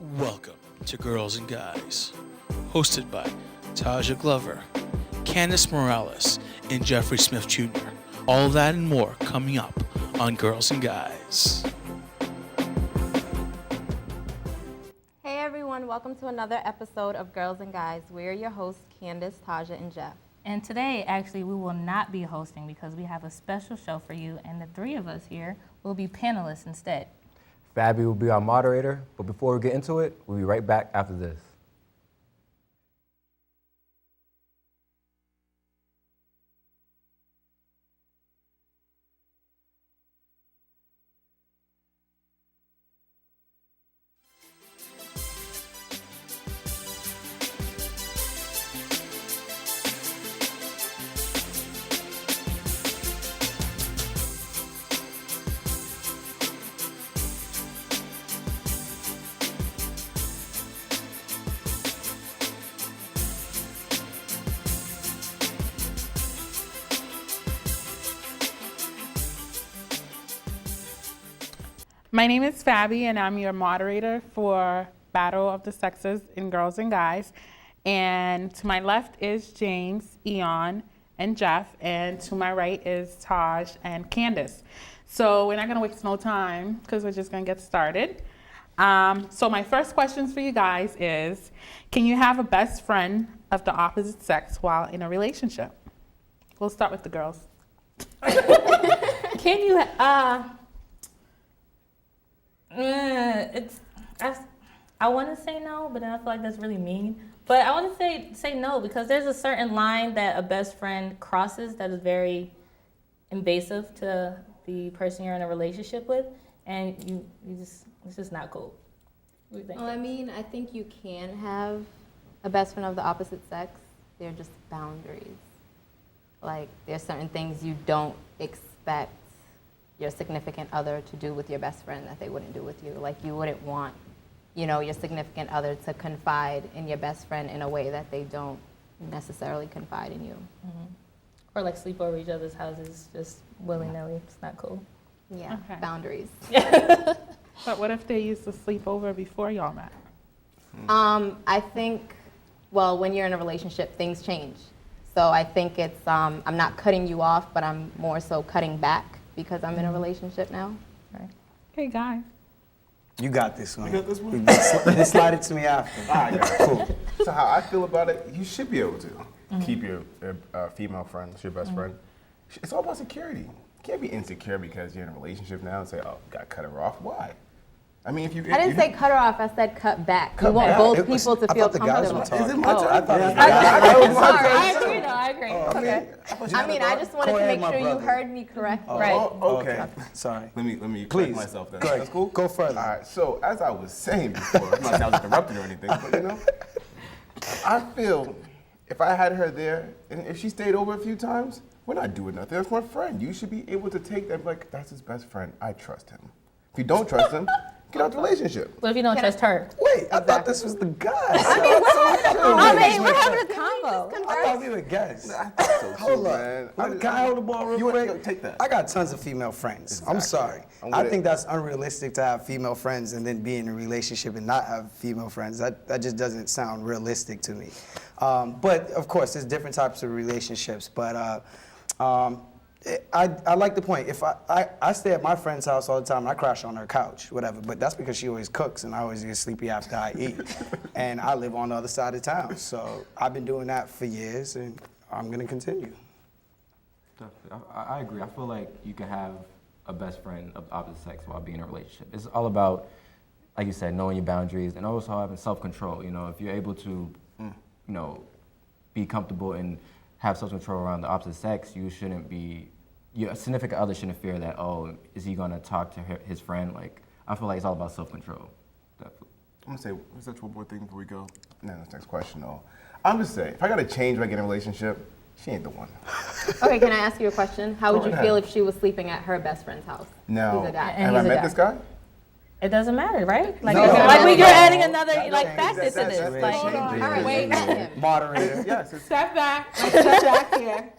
Welcome to Girls and Guys, hosted by Taja Glover, Candice Morales, and Jeffrey Smith Jr. All that and more coming up on Girls and Guys. Hey everyone, welcome to another episode of Girls and Guys. We're your hosts, Candice, Taja, and Jeff. And today, actually, we will not be hosting because we have a special show for you, and the three of us here will be panelists instead. Fabi will be our moderator, but before we get into it, we'll be right back after this. My name is Fabi, and I'm your moderator for Battle of the Sexes in Girls and Guys. And to my left is James, Eon, and Jeff, and to my right is Taj and Candice. So we're not going to waste no time because we're just going to get started. So my first questions for you guys is, can you have a best friend of the opposite sex while in a relationship? We'll start with the girls. Can you, I want to say no, but then I feel like that's really mean. But I want to say no because there's a certain line that a best friend crosses that is very invasive to the person you're in a relationship with, and it's just not cool. What do you think? Well, I mean, I think you can have a best friend of the opposite sex. They're just boundaries. Like, there's certain things you don't expect your significant other to do with your best friend that they wouldn't do with you. Like, you wouldn't want, your significant other to confide in your best friend in a way that they don't necessarily confide in you. Mm-hmm. Or like sleep over each other's houses just willy-nilly. It's not cool. Yeah, Okay. Boundaries. But what if they used to sleep over before y'all met? I think, well, when you're in a relationship, things change. So I think it's, I'm not cutting you off, but I'm more so cutting back because I'm in a relationship now. Right. Hey, guys. You got this one. You got this one? Just slide it to me after. All right, guys, cool. So how I feel about it, you should be able to keep your female friend, your best friend. It's all about security. You can't be insecure because you're in a relationship now and say, oh, got to cut her off. Why? I mean, if you... I didn't say cut her off, I said cut back. Cut You want back. both It was- people to I feel thought the guys were comfortable. talking. Is it my turn? I thought it was Sorry. I agree. I mean, I just wanted Go to ahead, make sure my you brother. heard me correctly. Right. Oh, okay. Sorry. Let me correct Please. myself then. Go ahead. That's cool? Go further. All right, so as I was saying before, I'm not saying I was interrupting or anything, but I feel if I had her there and if she stayed over a few times, we're not doing nothing. That's my friend. You should be able to take that, like, that's his best friend. I trust him. If you don't trust him, get out the relationship. What if you don't trust her? Wait, I thought this was the guy. We're having a combo. I thought we were guests. So Hold man. on. Can I hold the ball real You want- quick? take that. I got tons of female friends. I'm Exactly. sorry. I'm I with think it. that's unrealistic to have female friends and then be in a relationship and not have female friends. That just doesn't sound realistic to me. But of course, there's different types of relationships. But I like the point. If I stay at my friend's house all the time and I crash on her couch, whatever, but that's because she always cooks and I always get sleepy after I eat. And I live on the other side of town. So I've been doing that for years and I'm gonna continue. Definitely. I agree. I feel like you can have a best friend of opposite sex while being in a relationship. It's all about, like you said, knowing your boundaries and also having self-control. If you're able to, be comfortable and have self-control around the opposite sex, you shouldn't be, your significant other shouldn't fear that, oh, is he gonna talk to his friend? Like, I feel like it's all about self-control. Definitely. I'm gonna say, what's that one more thing before we go? No, that's next question though. I'm just saying, if I gotta change when I get in a relationship, she ain't the one. Okay, can I ask you a question? How would Go you ahead. feel if she was sleeping at her best friend's house? Now, He's a guy. And have I he's a met guy. this guy? It doesn't matter, right? Like, No. you're adding another facet to that's this. very Like, Hold on. All right, Wait. met him. Moderator. Yes. It's, Step back. Step back here.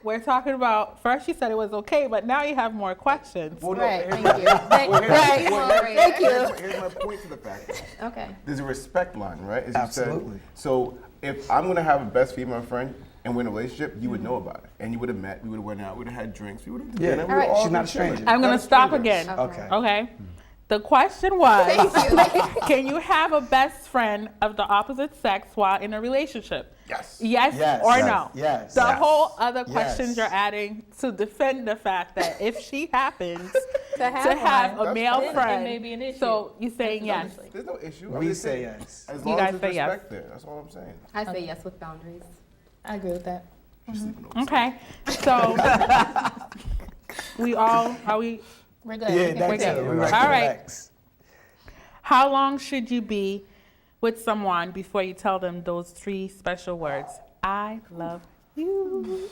we're talking about, first you said it was okay, but now you have more questions. Well, no, Right, here's thank my- you. Right, thank you. Here's my point to the fact. Okay. There's a respect line, right? As you Absolutely. said. So if I'm gonna have a best female friend and we're in a relationship, you would know about it, and you would have met, we would have went out, we would have had drinks, we would have Yeah. dinner. we All would've right. all She's not been a stranger. chilling. I'm going Not to stop strangers. again. Okay. Okay. The question was, Thank you. can you have a best friend of the opposite sex while in a relationship? Yes. Yes, Yes. or Yes. no? Yes. The Yes. whole other Yes. questions you're adding to defend the fact that if she happens To have to have one, a male then it friend, may be an issue. so you're saying yes. Obviously. There's no issue. We I'm just say saying, yes. As You long guys as there's say yes. respect there. That's all I'm saying. I say yes with boundaries. I agree with that. She's sleeping over. Okay, so we all, are we, We're good. Yeah, We can- that's We're it. good. We All right. relax. how long should you be with someone before you tell them those 3 special words? I love you.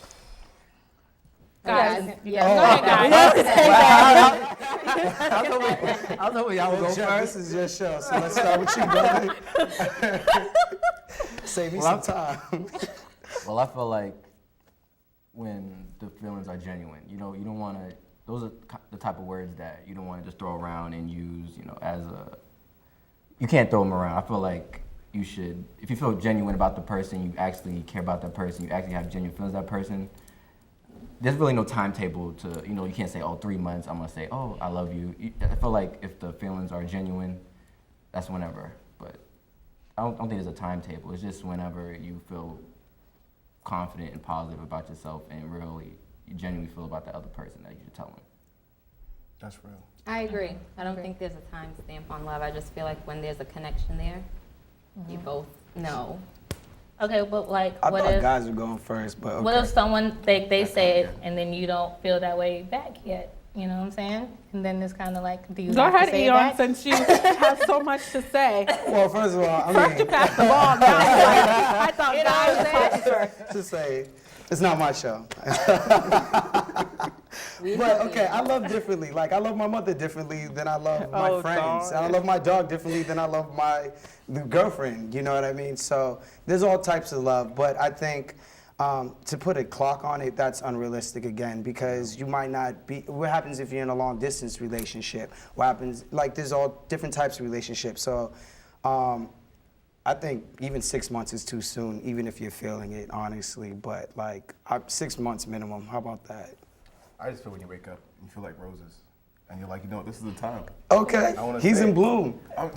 Guys, You go guys- ahead, guys. I was hoping y'all would go Jeff, first. this is your show, so let's start with you, brother. Save me some time. Well, I feel like when the feelings are genuine, you don't want to. Those are the type of words that you don't want to just throw around and use, as a. You can't throw them around. I feel like you should, if you feel genuine about the person, you actually care about that person, you actually have genuine feelings about that person. There's really no timetable to, you can't say, 3 months, I'm gonna say, I love you. I feel like if the feelings are genuine, that's whenever. But I don't think there's a timetable. It's just whenever you feel confident and positive about yourself and really you genuinely feel about the other person that you should tell them. That's real. I agree. I don't think there's a time stamp on love. I just feel like when there's a connection there, you both know. Okay, but like, I what thought if guys were going first, but okay. what if someone they say it and then you don't feel that way back yet? You know what I'm saying? And then it's kind of like, do you Go have to ahead, say it Eon, back? since you have so much to say. Well, first of all, I First you mean, passed the ball. Now I thought guys were talking first. to say, it's not my show. But okay, I love differently. Like I love my mother differently than I love my Oh, friends. God. And I love my dog differently than I love my girlfriend. You know what I mean? So there's all types of love. But I think to put a clock on it, that's unrealistic again, because you might not be. What happens if you're in a long distance relationship? What happens? Like there's all different types of relationships. So. I think even 6 months is too soon, even if you're feeling it, honestly. But like 6 months minimum. How about that? I just feel when you wake up, you feel like roses, and you're like, this is the time. Okay, I wanna he's say in it. bloom. But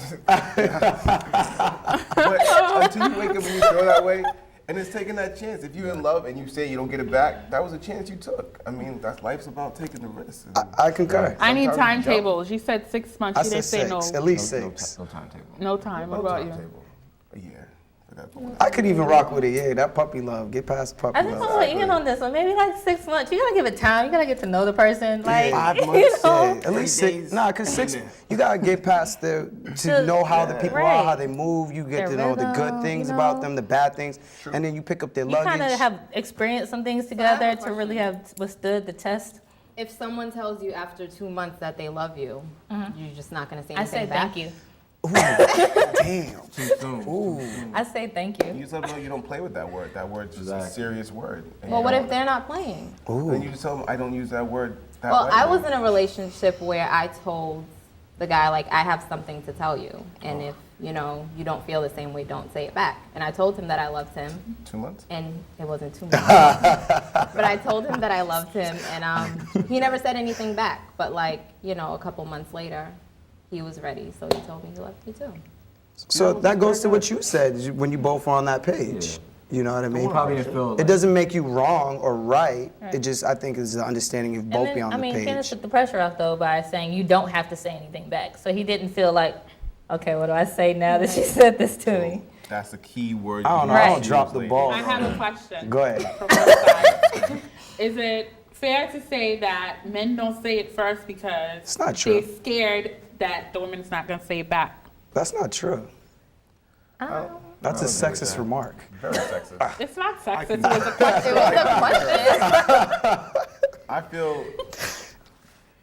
until you wake up and you feel that way, and it's taking that chance. If you're in love and you say you don't get it back, that was a chance you took. I mean, that's life's about taking the risk. I concur. I need Sometimes you jump. timetables. You said 6 months. I You said didn't say no. 6, at least No 6. timetable. No time. What No about you? timetable. A year. For that one. I could even rock with it. Yeah, that puppy love. Get past puppy I think I'm love. with Ian on this one. Maybe like 6 months. You gotta give it time. You gotta get to know the person. Like, 5 you months, know? Yeah, at least 6. days. Nah, cause 6. Yeah. You gotta get past to know how the people Right. are, how they move. You get Their to know the good rhythm, things you about know? them, the bad things, and then you pick up their You luggage. kind of have experienced some things together to really have withstood the test. If someone tells you after 2 months that they love you, you're just not going to say I anything say back. thank you. Damn. Too soon. Ooh. I say thank you. You just let them know you don't play with that word. That word's just a Exactly. serious word. And Well, you what don't- if they're not playing? Then you just tell them I don't use that word that Well, way. I was in a relationship where I told the guy, like, I have something to tell you. And if, you don't feel the same way, don't say it back. And I told him that I loved him. 2 months? And it wasn't 2 months. But I told him that I loved him. And he never said anything back. But, like, a couple months later, he was ready. So he told me he loved me, too. So that goes to what you said when you both were on that page. You know what I mean? You probably didn't feel It like, doesn't make you wrong or right. It just, I think, is the understanding of both And be then, on I the mean, Kenneth page. took the pressure off though by saying you don't have to say anything back. So he didn't feel like, okay, what do I say now that she said this to me? That's the key word. I don't you know. I don't use, drop the lady. ball. I have a question. Go ahead. From both sides. Is it fair to say that men don't say it first because It's not true. they're scared that the woman's not gonna say it back? That's not true. That's a I don't agree with sexist that. remark. Very sexist. It's not sexist. It was a question. It was a question. I feel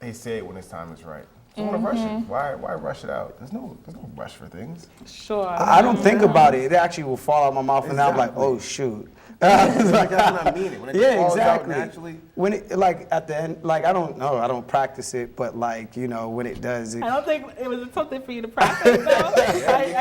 they say it when it's time is right. Don't want to rush it. Why rush it out? There's no rush for things. Sure. I don't think about it. It actually will fall out my mouth, and I'm like, Exactly. oh shoot. Like, that's what I mean. When it Yeah, falls exactly. out naturally. When it, like, at the end, like, I don't know, I don't practice it, but, like, you know, when it does, it, I don't think it was something for you to practice, though.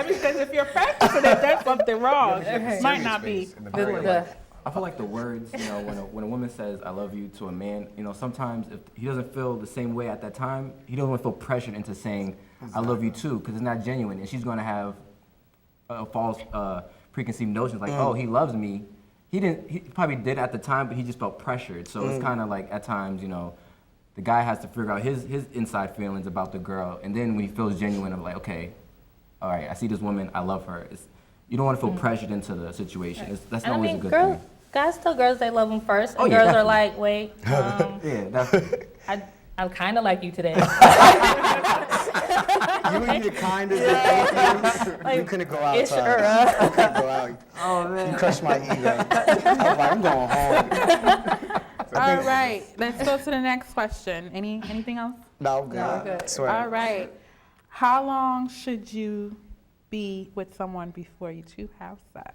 Because if you're practicing it, there's something wrong. It might not be. In the brain. I feel like the words, you know, when a woman says "I love you" to a man, you know, sometimes if he doesn't feel the same way at that time, he doesn't feel pressured into saying "I love you" too, because it's not genuine, and she's gonna have a false preconceived notions like, "Oh, he loves me." He didn't. He probably did at the time, but he just felt pressured. So it's kind of like at times, you know, the guy has to figure out his inside feelings about the girl, and then when he feels genuine, I'm like, okay, all right, I see this woman, I love her. You don't want to feel pressured into the situation. That's not And I always mean, a good thing. guys tell girls they love them first, and Oh, yeah, girls are definitely. like, wait, Yeah, definitely. I kind of like you today. you and your kind of you couldn't go outside. Sure. You couldn't go out. Oh man. You crushed my ego. I'm like, I'm going home. All right, let's go to the next question. Anything else? No, I'm good. Swear. All right. How long should you be with someone before you two have sex?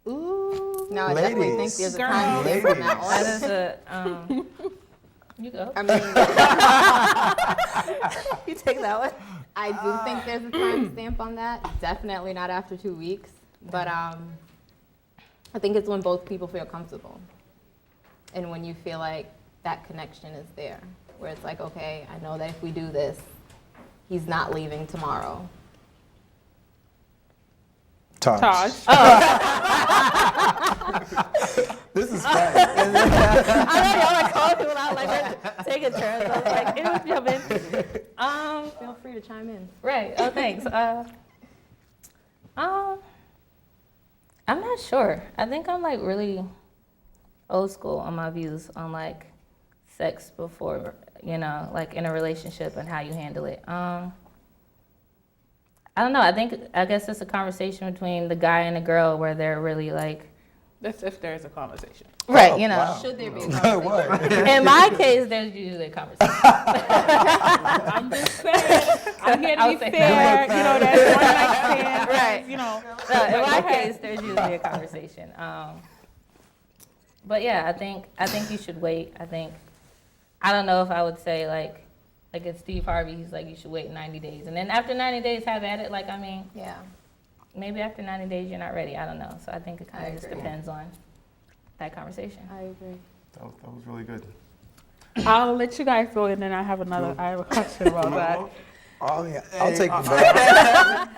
Ooh. No, I definitely think Ladies. there's a Girl. time limit from Ladies. that That one. is a, you go. I mean, You take that one. I do think there's a time stamp on that. Definitely not after 2 weeks, but I think it's when both people feel comfortable, and when you feel like that connection is there, where it's like, okay, I know that if we do this, he's not leaving tomorrow. Taj. Taj. This is fun. I know y'all like calling people out like they're taking turns. I was like, it was jumping. Feel free to chime in. Right. Oh, thanks. I'm not sure. I think I'm like really old school on my views on like sex before, you know, like in a relationship and how you handle it. I don't know. I guess it's a conversation between the guy and the girl where they're really like, That's if there's a conversation. right, you know. Wow. Should there be a Good conversation? word. In my case, there's usually a conversation. I'm just saying. I'm here to I'll be say fair. You know, that's one night stand. Right. You know. No, in Go my ahead. case, there's usually a conversation. But yeah, I think you should wait. I don't know if I would say like it's Steve Harvey. He's like, you should wait 90 days, and then after 90 days, have at it. Like, I mean, Yeah. maybe after 90 days you're not ready. I don't know. So I think it kind I of just agree. depends on that conversation. I agree. That was really good. I'll let you guys go, and then I have a question about that. Oh, yeah. I'll take the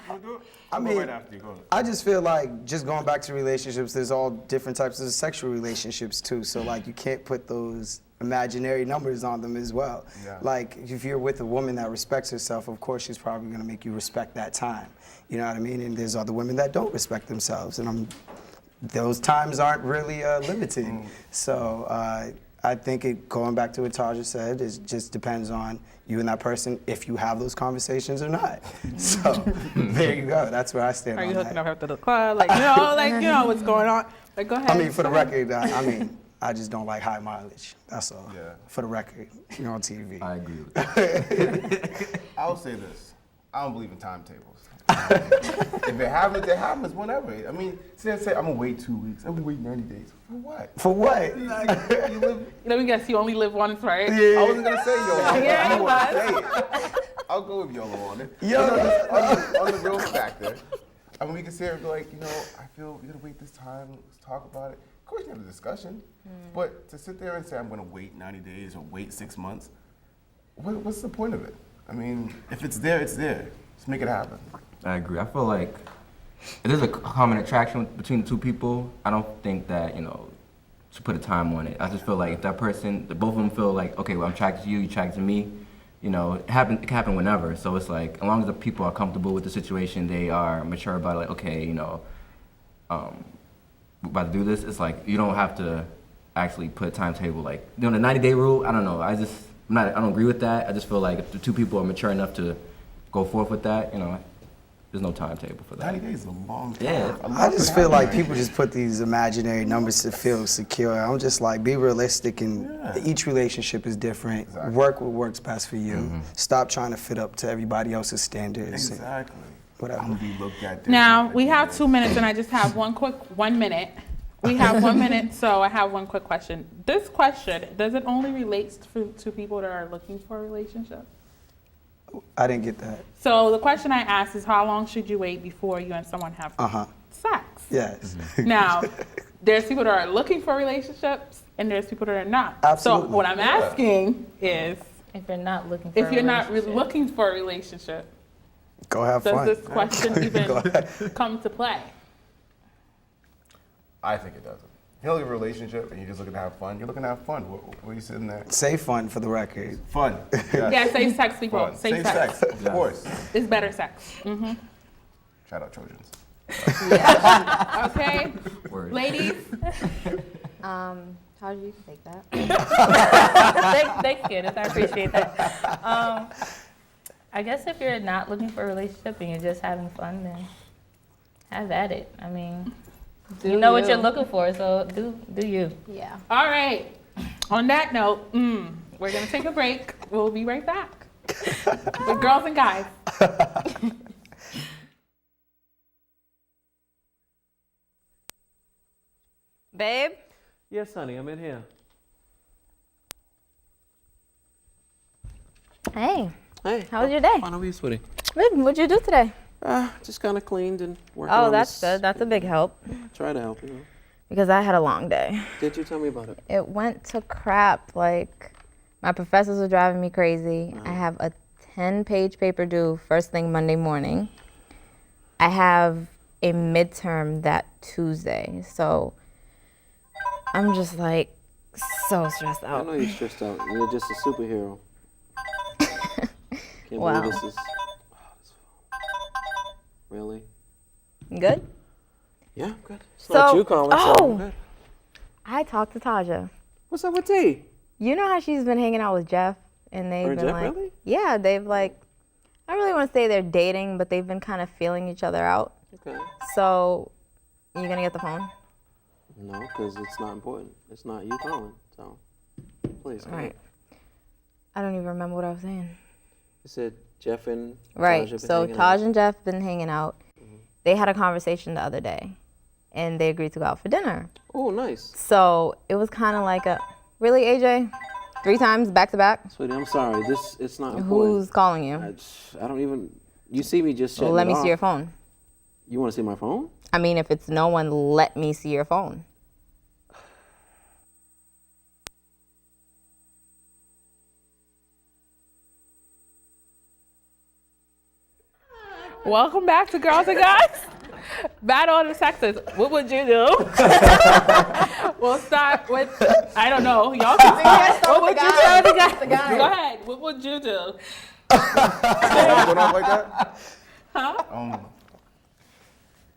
ball. I mean, right after you go. I just feel like just going back to relationships, there's all different types of sexual relationships too. So like you can't put those imaginary numbers on them as well. Yeah. Like if you're with a woman that respects herself, of course she's probably gonna make you respect that time. You know what I mean? And there's other women that don't respect themselves, and those times aren't really limited. So I think going back to what Taja said, it just depends on you and that person if you have those conversations or not. So there you go. That's where I stand Are on you that. hooking up after the club? Like, you know what's going on. But go ahead. I mean, for the record, I just don't like high mileage. That's all. Yeah. For the record, you're on TV. I agree with that. I'll say this. I don't believe in timetables. If it happens, it happens whenever. I mean, say I'm gonna wait 2 weeks. I'm gonna wait 90 days. For what? For what? Like, you live, Let me guess, you only live once, right? I wasn't gonna say YOLO. Yeah, I you want to say it. I'll go with YOLO on it. On the real factor. I mean, we can sit here and be like, I feel we gotta wait this time. Let's talk about it. Of course, you have a discussion. But to sit there and say I'm gonna wait 90 days or wait 6 months, what's the point of it? I mean, if it's there, it's there. Just make it happen. I agree. I feel like if there's a common attraction between the two people, I don't think that, to put a time on it. I just feel like if that person, both of them feel like, okay, well, I'm attracted to you, you're attracted to me, it can happen whenever. So it's like, as long as the people are comfortable with the situation, they are mature about it, like, okay, we're about to do this, it's like, you don't have to actually put a timetable. Like, the 90-day rule, I don't know. I don't agree with that. I just feel like if the two people are mature enough to go forth with that, there's no timetable for that. 90 days is a long time. Yeah. I just feel like people just put these imaginary numbers to feel secure. I'm just like, be realistic, and each relationship is different. Exactly. Work what works best for you. Stop trying to fit up to everybody else's standards. and Exactly. Whatever. I'm gonna be looked at. Now, different. we have 2 minutes, and I just have 1 minute. We have 1 minute, so I have one quick question. This question, does it only relate to people that are looking for a relationship? I didn't get that. So the question I asked is, how long should you wait before you and someone have sex? Yes. Now, there's people that are looking for relationships, and there's people that are not. Absolutely. So what I'm asking is, If you're not looking for if a you're not relationship. looking for a relationship, Go have does fun. this question even Go ahead. come to play? I think it doesn't. If you're looking for a relationship and you're just looking to have fun, you're looking to have fun. What are you sitting there? Say fun for the record. Fun. Yeah, safe sex, people. Fun. Safe Safe sex. sex, of course. It's better sex. Shout out Trojans. Okay, Word. ladies. Taj, you can take that. Thanks, Candace. I appreciate that. I guess if you're not looking for a relationship and you're just having fun, then have at it. I mean, you know what you're looking for, so do you. Yeah. All right. On that note, we're gonna take a break. We'll be right back with girls and guys. Babe? Yes, honey, I'm in here. Hey, Hey. how was your day? Fine, how are you, sweetie? Good. What'd you do today? Just kind of cleaned and worked Oh, on that's this. good. That's a big help Try to help you. because I had a long day. Did you tell me about it? It went to crap. Like, my professors were driving me crazy. I have a 10-page paper due first thing Monday morning. I have a midterm that Tuesday. So I'm just like so stressed I out. know you're stressed out. You're just a superhero. Can't Wow. believe this is. Really? Good? Yeah, I'm good. It's not So- you calling, so oh. I'm good. I talked to Taja. What's up with T? You know how she's been hanging out with Jeff? And they've Her and been Jeff, like, really? yeah, they've like, I don't really want to say they're dating, but they've been kind of feeling each other out. Okay. So, you gonna get the phone? No, because it's not important. It's not you calling, so please. Go All ahead. right. I don't even remember what I was saying. You said Jeff and Right. Taj have been So hanging Taj out. and Jeff been hanging out. They had a conversation the other day, and they agreed to go out for dinner. Oh, nice. So it was kind of like a, really, AJ? 3 times back to back? Sweetie, I'm sorry. It's not important. Who's calling you? I don't even. You see me just shutting Well, let it me see your off. phone. You want to see my phone? I mean, if it's no one, let me see your phone. Welcome back to Girls and Guys. Battle of the Sexes. What would you do? We'll start with, I don't know. Y'all can start. What would you do? Go ahead. What would you do? Going off like that? Huh?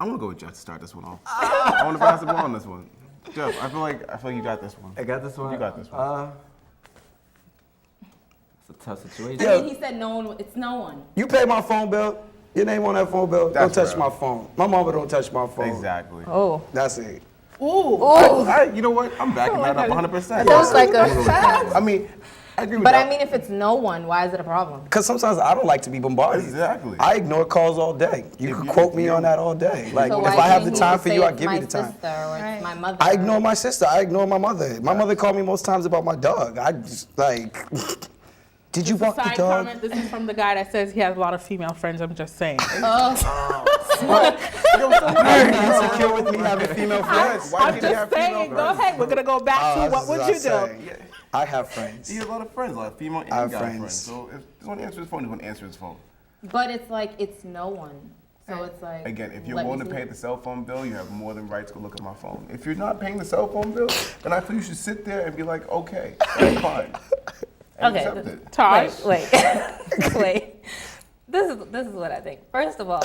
I'm gonna go with Jeff to start this one off. I want to pass the ball on this one. Jeff, I feel like you got this one. I got this one. You got this one. It's a tough situation. Yeah. He said no one. It's no one. You pay my phone bill. Your name on that phone bill. That's don't touch real. my phone. My mama don't touch my phone. Exactly. Oh. That's it. You know what? I'm backing that up 100%. Feels like a, I mean, I agree with but that. I mean, if it's no one, why is it a problem? Because sometimes I don't like to be bombarded. Exactly. I ignore calls all day. You can quote me on that all day. Like, So if why I have can't the time just for say you, I it's give you my the time. sister or it's my mother? I ignore my sister. I ignore my mother. My mother called me most times about my dog. I just, like, did you walk the Side dog? comment. This is from the guy that says he has a lot of female friends. I'm just saying. Insecure with me having female friends? Why I'm can't you have just female saying. Go friends? ahead. We're gonna go back to That's what would I you do? say. I have friends. He has a lot of friends, a lot of female and I have guy friends. friends. So if he's going to answer his phone, he's going to answer his phone. But it's like, it's no one. So it's like. Again, if you're let me willing to see pay it. the cell phone bill, you have more than right to go look at my phone. If you're not paying the cell phone bill, then I feel you should sit there and be like, okay, that's fine. And Okay. accept it. Taj. Wait. This is what I think. First of all,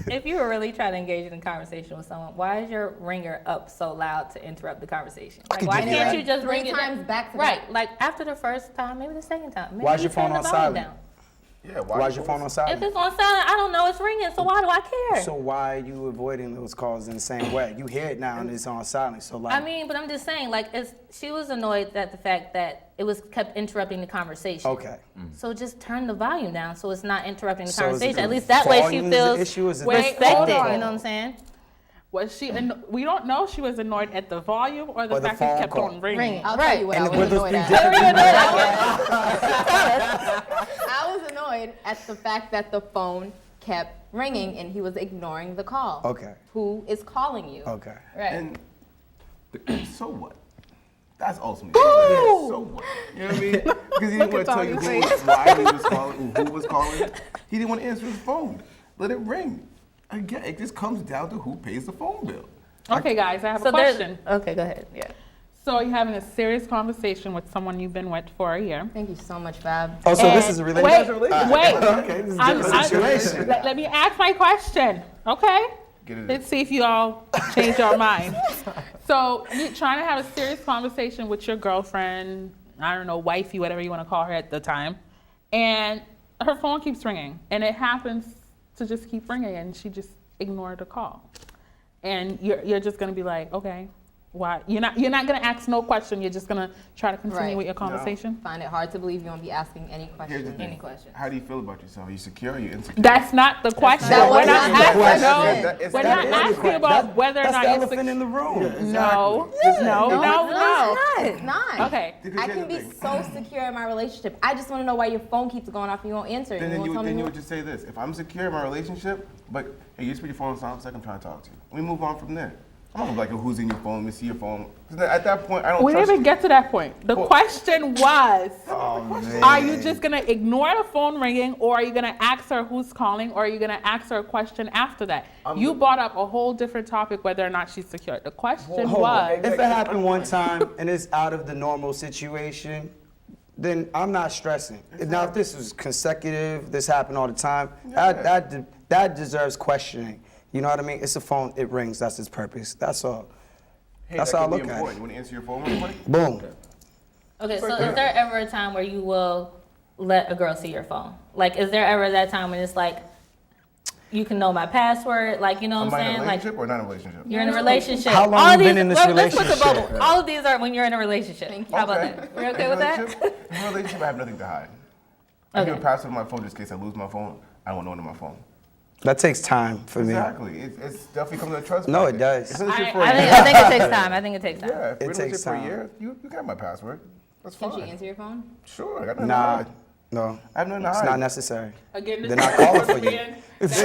if you were really trying to engage in a conversation with someone, why is your ringer up so loud to interrupt the conversation? Like, could why do can't that. you just ring 3 it times down? back to Right, back. like after the first time, maybe the second time. Maybe Why's you your phone turn the on volume silent? down. Yeah, Why's your phone on If silent? it's on silent, I don't know it's ringing, so why do I care? So why are you avoiding those calls in the same way? You hear it now and it's on silent. So like, I mean, but I'm just saying, like, she was annoyed at the fact that it was kept interrupting the conversation. okay. So just turn the volume down so it's not interrupting the So is it conversation. the At least that way she volume is the feels issue? Is it the Wait, respected. hold on. You know what I'm saying? Was she? We don't know if she was annoyed at the volume or the Or the fact that it phone kept call. on ringing. Ringing. I'll tell you what I And was were those annoyed three at. I was annoyed at the fact that the phone kept ringing and he was ignoring the call. Okay. Who is calling you? Okay. Right. And so what? That's ultimately so what? You know what I mean? Because he didn't want to tell you why he was calling, who was calling. He didn't want to answer his phone. Let it ring. Again, it just comes down to who pays the phone bill. Okay, guys, I have So a there's question. okay. Go ahead. Yeah. So you're having a serious conversation with someone you've been with for a year. Thank you so much, Fab. Oh, so this is a relationship? Wait. Okay, this is a different situation. Let me ask my question, okay? Get it. Let's see if you all change your mind. So you're trying to have a serious conversation with your girlfriend, I don't know, wifey, whatever you want to call her at the time, and her phone keeps ringing, and it happens to just keep ringing, and she just ignored the call. And you're just gonna be like, okay, why? You're not gonna ask no question. You're just gonna try to continue Right. with your conversation. Find it hard to believe you won't be asking any Here's the question. thing. Any question. How do you feel about yourself? Are you secure? Are you insecure? That's not the question. That We're was not not the asking. question. No, It's we're that not is the asking question. about whether or That's not the you're elephant in the room. No, no. It's not. Okay. I can be so secure in my relationship. I just want to know why your phone keeps going off and you won't answer it. Then You won't tell me you who- would just say this. If I'm secure in my relationship, but hey, you just put your phone on silent, I'm trying to talk to you. We move on from there. I'm not gonna be like, who's in your phone? Let me see your phone. 'Cause at that point, I don't We trust didn't even you. get to that point. The Well- question was, Man. are you just gonna ignore the phone ringing, or are you gonna ask her who's calling, or are you gonna ask her a question after that? You brought up a whole different topic, whether or not she's secure. The question Hold on. was, If it happened one time and it's out of the normal situation, then I'm not stressing. Now, if this was consecutive, this happened all the time, that deserves questioning. You know what I mean? It's a phone, it rings, that's its purpose. That's all. Hey, That's that how I could be look at important. it. You want to answer your phone real quick? Boom. Okay. So is there ever a time where you will let a girl see your phone? Like, is there ever that time when it's like, you can know my password? Like, you know what Am I I'm in a saying? Like, relationship or not in a relationship? you're in a relationship. How long All you these, been in this let's put the relationship? bubble. All of these are when you're in a relationship. Thank you. How about that? We're okay with that? In a relationship, I have nothing to hide. I give a Okay. password to my phone just in case I lose my phone. I don't want no one on my phone. That takes time for me. Exactly. It's definitely comes to a trust. No, factor. it does. It's relationship for a I year. think it takes time. I think it takes time. Yeah, if we're It in a relationship takes for a time. year, you got my password. That's fine. Can she answer your phone? Sure, I got nothing to Nah, hide. no. I have nothing to It's hide. not necessary. again, this They're is not calling for you. again, that's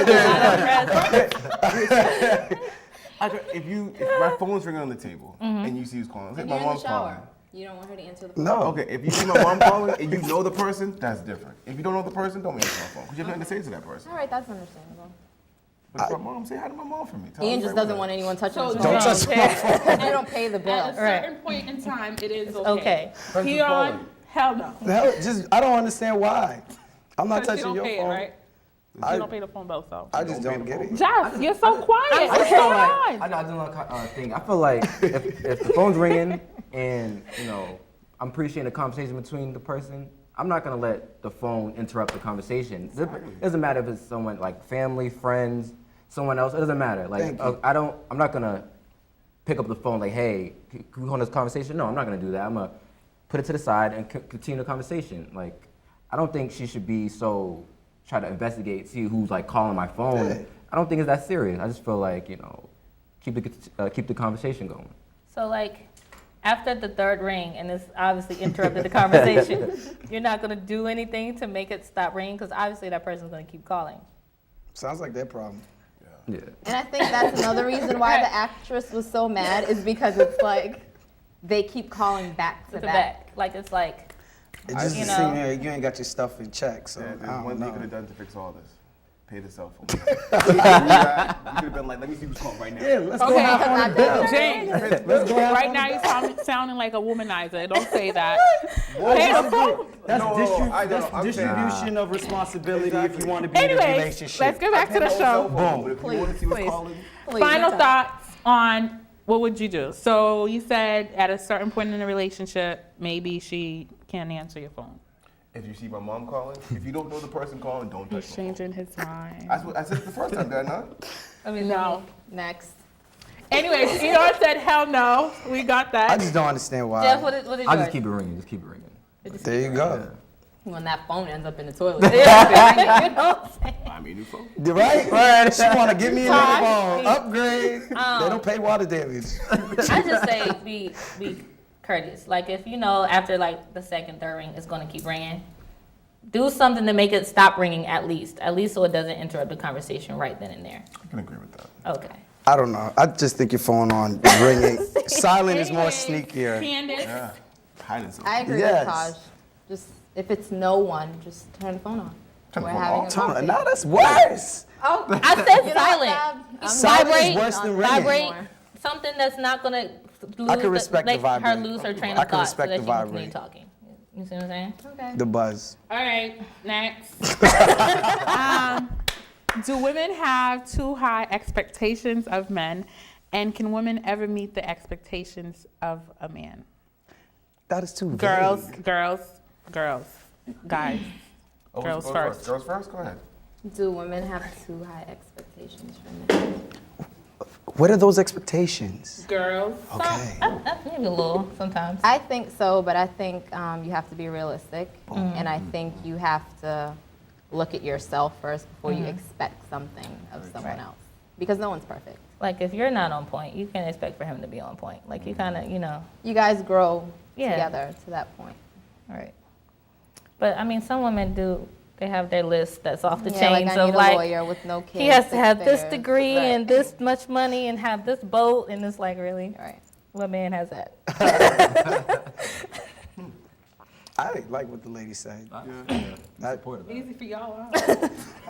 If my phone's ringing on the table and you see who's calling, And say you're my in the mom's shower. calling. You don't want her to answer the phone. No. Okay, if you see my mom calling and you know the person, that's different. If you don't know the person, don't answer my phone because you have nothing to say to that person. All right, that's understandable. But if my mom, say hi to my mom for me. Tell Ian her just right doesn't there. want anyone touching So his Don't phone. touch my phone. You don't pay the bill. At a certain point in time, it is okay. Okay. Person's Keon, calling. hell no. Hell, just I don't understand why. I'm not Because you touching don't your pay phone. it, right? I- You don't pay the phone bill, so. I just don't get it. Jeff, you're so quiet. I What's just feel going like on? I don't think. I feel like if the phone's ringing and I'm appreciating the conversation between the person, I'm not gonna let the phone interrupt the conversation. It doesn't matter if it's someone like family, friends, someone else. It doesn't matter. Like Thank you. I'm not gonna pick up the phone like, hey, can we hold this conversation? No, I'm not gonna do that. I'm gonna put it to the side and continue the conversation. Like, I don't think she should be so try to investigate, see who's like calling my phone. Yeah. I don't think it's that serious. I just feel like keep the conversation going. So like, after the third ring, and it's obviously interrupted the conversation, you're not gonna do anything to make it stop ringing, because obviously that person's gonna keep calling. Sounds like their problem. Yeah. And I think that's another reason why the actress was so mad is because it's like they keep calling back to To the back. back, like it's like, It just you seems know. you ain't got your stuff in check, so Yeah, I there's don't one thing you could know. have done to fix all this. Pay the cell phone. You could have been like, let me see who's calling right now. Yeah, let's Okay, go have on the bill. James, Let's go have right on now the you're sounding like a womanizer. Don't say that. Well, Pay the that's phone. That's, No, I know, that's I'm saying- distribution of responsibility if you want to be in a Anyways, relationship. let's get back to the show. Boom. But if you want to see who's Please. calling, Please. Final thoughts on what would you do? So you said at a certain point in the relationship, maybe she can't answer your phone. if you see my mom calling, if you don't know the person calling, don't touch He's my phone. changing his mind. That's what I said the first time, did I not? I mean, No. Next. Anyways, Eeyore said hell no. We got I that. just don't understand why. Jeff, what is yours? I'll just keep it ringing. Just keep it ringing. There you go. When that phone ends up in the toilet. You know what I'm saying? me a new phone. Right? Right. She want to give me another phone. Upgrade. They don't pay water damage. I just say be courteous. Like if you know after like the second, third ring, it's gonna keep ringing. Do something to make it stop ringing at least so it doesn't interrupt the conversation right then and there. I can agree with that. Okay. I don't know. I just think your phone on ringing. Silent is more sneakier. Candace. Yeah. Hiding something. I agree Yes. with Taj. Just if it's no one, just turn the phone on. Turn the We're phone having off? a Tona, conversation. now that's worse. Oh, I said silent. Silent is Vibrate, worse than ringing. Vibrate. Something that's not gonna lose, I can respect the make her vibrate. lose her train I of can thought so respect that the she can continue vibrate. talking. You see what I'm saying? Okay. The buzz. All right, next. Do women have too high expectations of men? And can women ever meet the expectations of a man? That is too vague. Girls, guys. Oh, Girls go first. Girls first? Go ahead. Do women have too high expectations for men? What are those expectations? Girls. Okay. Maybe a little sometimes. I think so, but I think you have to be realistic, and I think you have to look at yourself first before you expect something of someone else, because no one's perfect. Like if you're not on point, you can't expect for him to be on point. Like you kind of, You guys grow Yeah. together to that point. all right. But I mean, some women do. They have their list that's off the Yeah, like chains I need of a like lawyer with no kids. he has to have this 6 degree figures. and this much money and have this boat, and it's like really, Right. what man has that? I like what the lady said. Easy for y'all.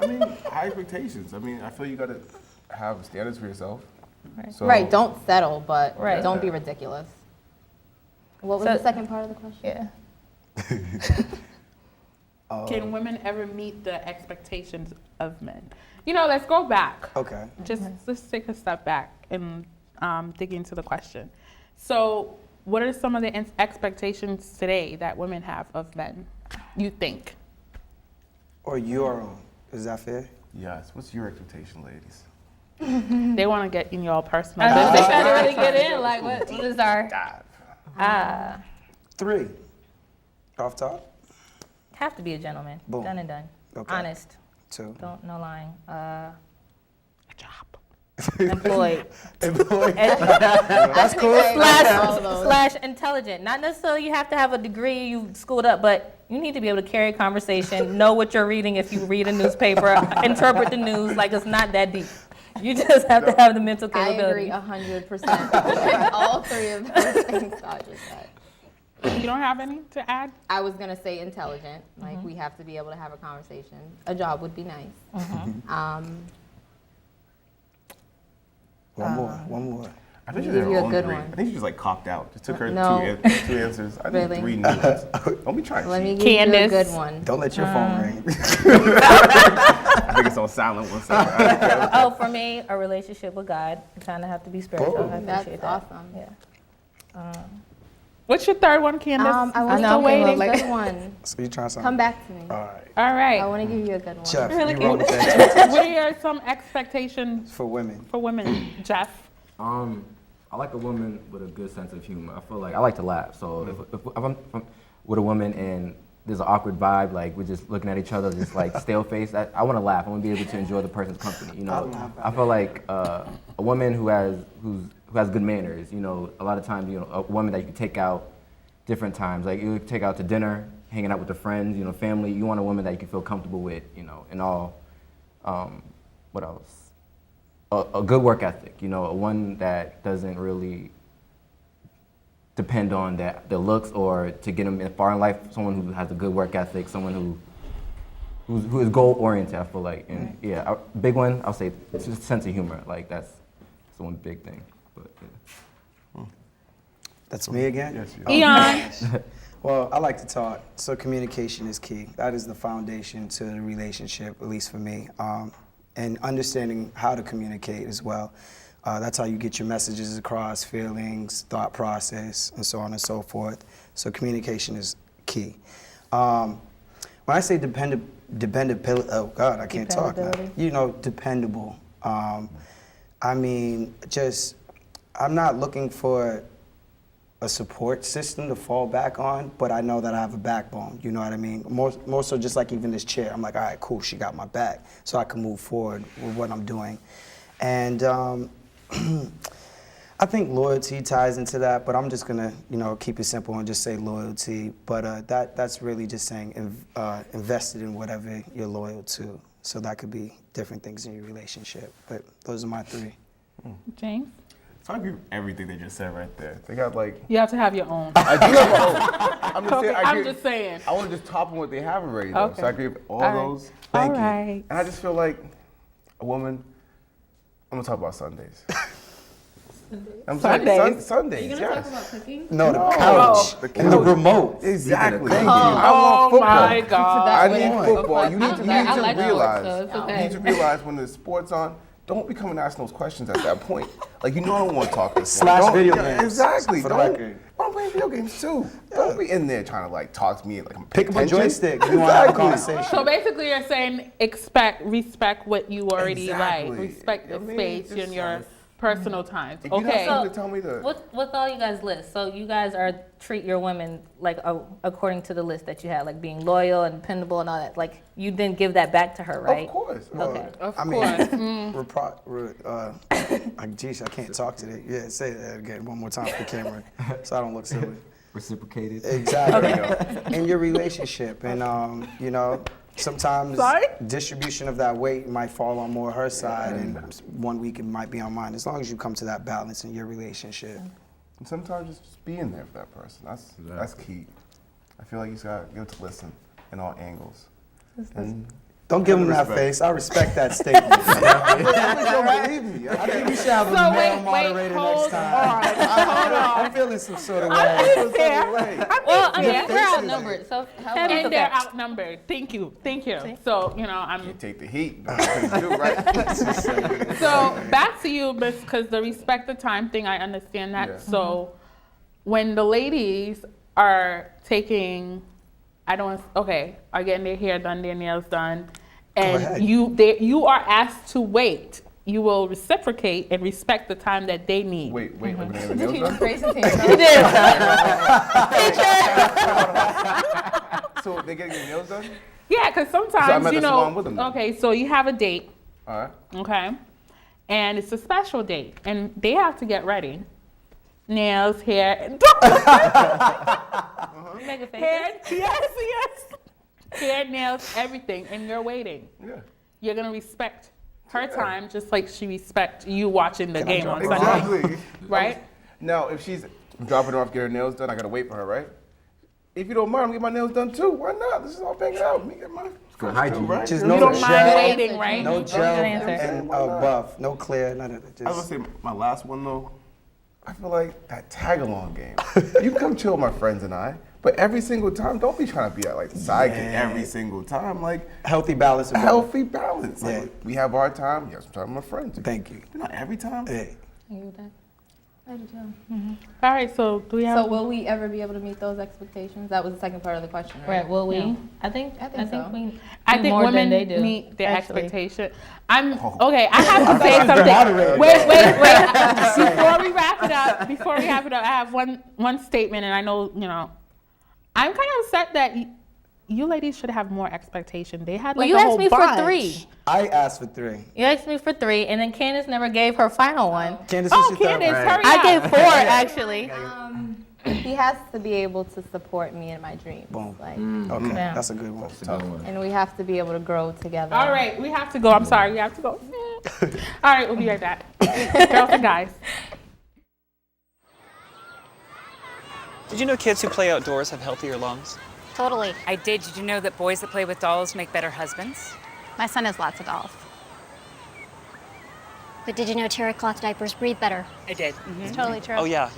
I mean, high expectations. I mean, I feel you gotta have standards for yourself. Right. So, Right, don't settle, but Right. don't be ridiculous. What was So- the second part of the question? Yeah. Can women ever meet the expectations of men? Let's go back. Okay. Let's take a step back and dig into the question. So, what are some of the expectations today that women have of men? You think? Or your own. Is that fair? Yes. What's your expectation, ladies? They want to get in your personal I business. trying to really get in. Like, what is our Dive. 3. Off top. have to be a gentleman. Boom. Done and done. Okay. Honest. 2. No lying. Job. Employed. That's cool. slash intelligent. Not necessarily you have to have a degree, you schooled up, but you need to be able to carry a conversation, know what you're reading if you read a newspaper, interpret the news. Like it's not that deep. You just have to have the mental I agree capability. 100%. All 3 of those things I just said. You don't have any to add? I was gonna say intelligent. Like we have to be able to have a conversation. A job would be nice. One more. I think Give she's you a her own good 3. one. I think she just like copped out. Just took her No. two answers. I Really? need 3 new ones. Don't be trying to Let me cheat. give you a Candace. good one. Don't let your phone ring. I think it's on silent one second. Oh, for me, a relationship with God. You kind of have to be spiritual. I Boom. appreciate That's that. awesome. Yeah. What's your third one, Candace? I I'm want still to waiting. give you a good one. So you trying something? Come back to me. All right. All I right. want to give you a good one. Jeff, Really you wrote the expectations What are some expectations for women. for women, Jeff? I like a woman with a good sense of humor. I feel like I like to laugh. So if I'm with a woman and there's an awkward vibe, like we're just looking at each other, just like stale face, I want to laugh. I want to be able to enjoy the person's company. I feel like a woman who has good manners. A lot of times, a woman that you can take out different times, like you take out to dinner, hanging out with the friends, family. You want a woman that you can feel comfortable with, and all. What else? A good work ethic, a one that doesn't really depend on the looks or to get them far in life. Someone who has a good work ethic, someone who is goal oriented. I feel like, and yeah, a big one. I'll say it's just sense of humor. Like that's one big thing. But yeah. That's me again? Yes. Eon. Well, I like to talk, so communication is key. That is the foundation to the relationship, at least for me. And understanding how to communicate as well. That's how you get your messages across, feelings, thought process, and so on and so forth. So communication is key. When I say dependability, oh God, I can't talk now. Dependable. I mean, I'm not looking for a support system to fall back on, but I know that I have a backbone. You know what I mean? More so, just like even this chair. I'm like, all right, cool. She got my back, so I can move forward with what I'm doing. And I think loyalty ties into that, but I'm just gonna, keep it simple and just say loyalty. But that's really just saying invested in whatever you're loyal to. So that could be different things in your relationship. But those are my 3. James? So I agree with everything they just said right there. They got like, You have to have your own. I do have my own. I'm just Okay, saying. I'm just saying. I want to just top on what they have already, though. Okay. So I agree with all All right. those. All Thank you. right. And I just feel like a woman. I'm gonna talk about Sundays. I'm saying Sundays? Sundays. Yes. cooking? No, the couch the and the couch. remote. Exactly. Thank you. I Oh want football. my God. I That need way. football. You need I to like realize. sports, so it's You okay. need to realize when the sport's on. Don't be coming asking those questions at that point. Like, I don't want to talk this Slash long. video Yeah, games, Exactly. for the Don't. record. I'm playing video games too. Don't be in there trying to like talk to me like I'm Pick up a attention. joystick. You want to have a Exactly. conversation. So basically, you're saying respect what you already Exactly. like. Respect the I mean, space just- and your personal time. If you got Okay. something to tell me to. What's all you guys list? So you guys treat your women like according to the list that you had, like being loyal and dependable and all that. Like you then give that back to her, right? Of course. Okay. Of I course. mean, geez, I can't talk today. Yeah, say that again one more time for the camera, so I don't look silly. Reciprocated. Exactly. In your relationship, and sometimes Sorry? distribution of that weight might fall on more her side, and one week it might be on mine. As long as you come to that balance in your relationship. And sometimes just being there for that person. That's key. I feel like you just gotta give it to listen in all angles. And Don't give him that Respect. face. I respect that statement. please don't believe me. I think we should have a So male wait, moderator next hold time. on. I'm feeling some sort of I'm way. just there. Well, I mean, Yeah. we're outnumbered, so how about And they're outnumbered. Thank you. So, I'm. You take the heat. You do, right? So back to you, because the respect the time thing, I understand that. Yeah. So when the ladies are taking, are getting their hair done, their nails done, and ahead. you are asked to wait. You will reciprocate and respect the time that they need. Wait, when they have nails done? So they're getting their nails done? Yeah, because So I'm sometimes, at the salon with them then? okay, so you have a date, All right. okay? And it's a special date, and they have to get ready. Nails, hair, Make a face. hair, yes. Hair, nails, everything, and you're waiting. Yeah. You're gonna respect her time just like she respects you watching the game on Sunday, Exactly. right? Now, if she's dropping her off, get her nails done, I gotta wait for her, right? If you don't mind, I'm get my nails done too. Why not? This is all banging out. Me get my Good hygiene. right? Just You no don't mind gel, waiting, right? no gel, Good answer. and Why not? buff, no clear, none of that. I was Just gonna say my last one though. I feel like that tag along game. You can come chill with my friends and I, but every single time, don't be trying to be like the sidekick every single time. Like healthy balance. a of both. healthy balance. Like Yeah. we have our time. You have some time with my friends. Thank you. But not every time. Hey. I agree with that. I do too. All right, so do we have? So will we ever be able to meet those expectations? That was the second part of the question, right? Right. Will we? Yeah. I think so. we. I do think more women than they do, meet their actually. expectation. Okay. I have to say something. Wait. Before we wrap it up, I have one statement, and I know I'm kind of upset that you ladies should have more expectation. They had Well, like you a asked whole me bunch. for 3. I asked for 3. You asked me for 3, and then Candace never gave her final one. Candace, Oh, what's your third Candace, one? hurry I up. gave 4 actually. He has to be able to support me in my dreams. Boom. Like, Okay, Yeah. that's a good one. and we have to be able to grow together. All right, we have to go. I'm sorry, we have to go. All right, we'll be right back. Girls and guys. Did you know kids who play outdoors have healthier lungs? Totally. I did. Did you know that boys that play with dolls make better husbands? My son has lots of dolls. But did you know terry cloth diapers breathe better? I did. It's totally true. Oh, yeah.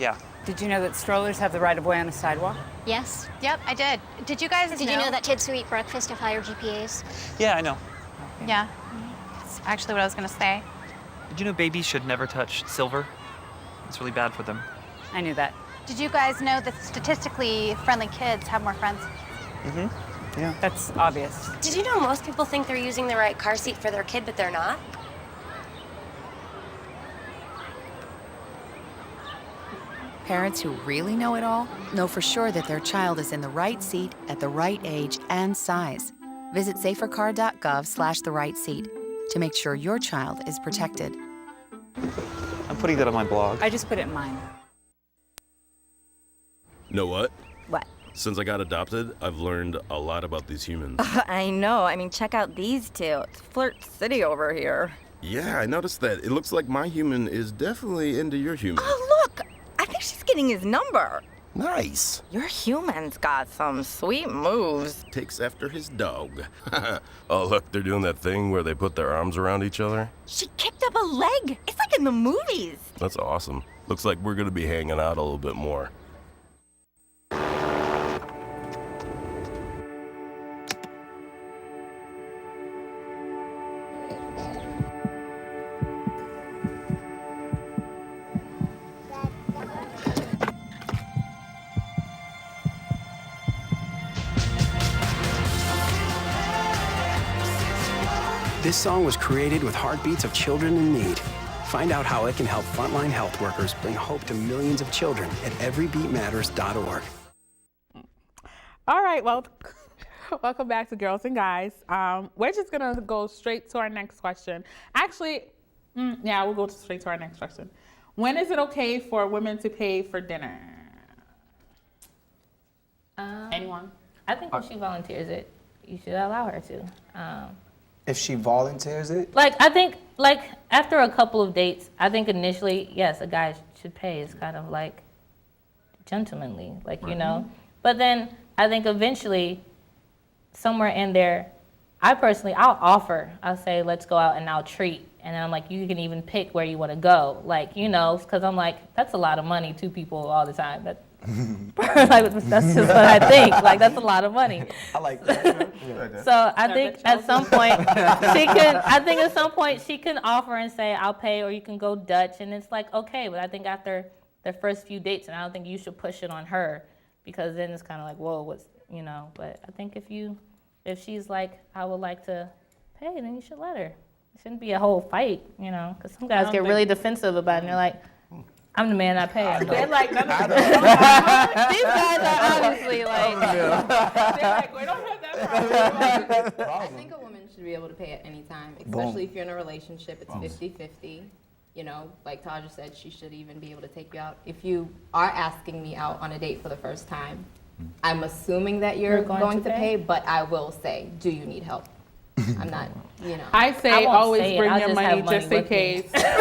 Did you know that strollers have the right of way on the sidewalk? Yes. Yep, I did. Did you guys Did you know that kids who eat breakfast have higher GPAs? Yeah, I know. Yeah. That's actually what I was going to say. Did you know babies should never touch silver? It's really bad for them. I knew that. Did you guys know that statistically friendly kids have more friends? That's obvious. Did you know most people think they're using the right car seat for their kid, but they're not? Parents who really know it all know for sure that their child is in the right seat at the right age and size. Visit safercar.gov/the right seat to make sure your child is protected. I'm putting that on my blog. I just put it in mine. Know what? What? Since I got adopted, I've learned a lot about these humans. I know. I mean, check out these two. It's Flirt City over here. Yeah, I noticed that. It looks like my human is definitely into your human. Oh, look! I think she's getting his number. Nice. Your human's got some sweet moves. Takes after his dog. Oh, look, they're doing that thing where they put their arms around each other. She kicked up a leg. It's like in the movies. That's awesome. Looks like we're gonna be hanging out a little bit more. This song was created with heartbeats of children in need. Find out how it can help frontline health workers bring hope to millions of children at everybeatmatters.org. All right, well, welcome back to Girls and Guys. We're just gonna go straight to our next question. Actually, we'll go straight to our next question. When is it okay for women to pay for dinner? Anyone? I think when she volunteers it, you should allow her to. If she volunteers it? I think, after a couple of dates, I think initially, yes, a guy should pay. It's kind of like gentlemanly, you know. But then I think eventually, somewhere in there, I'll offer. I'll say, let's go out and I'll treat. And then I'm like, you can even pick where you want to go. Because I'm like, that's a lot of money, 2 people all the time. That's just what I think. That's a lot of money. I like that. So I think at some point she can offer and say, I'll pay, or you can go Dutch, and it's okay. But I think after the first few dates, and I don't think you should push it on her, because then it's kind of whoa, what's, but I think if she's like, I would like to pay, then you should let her. It shouldn't be a whole fight, because some guys get really defensive about it, and they're like, I'm the man, I pay. They're like, these guys are honestly they're like, we don't have that problem. I think a woman should be able to pay at any time, especially if you're in a relationship. It's 50-50. Like Taja said, she should even be able to take you out. If you are asking me out on a date for the first time, I'm assuming that you're going to pay, but I will say, do you need help? I'm not, I say always bring your money just in case. I'll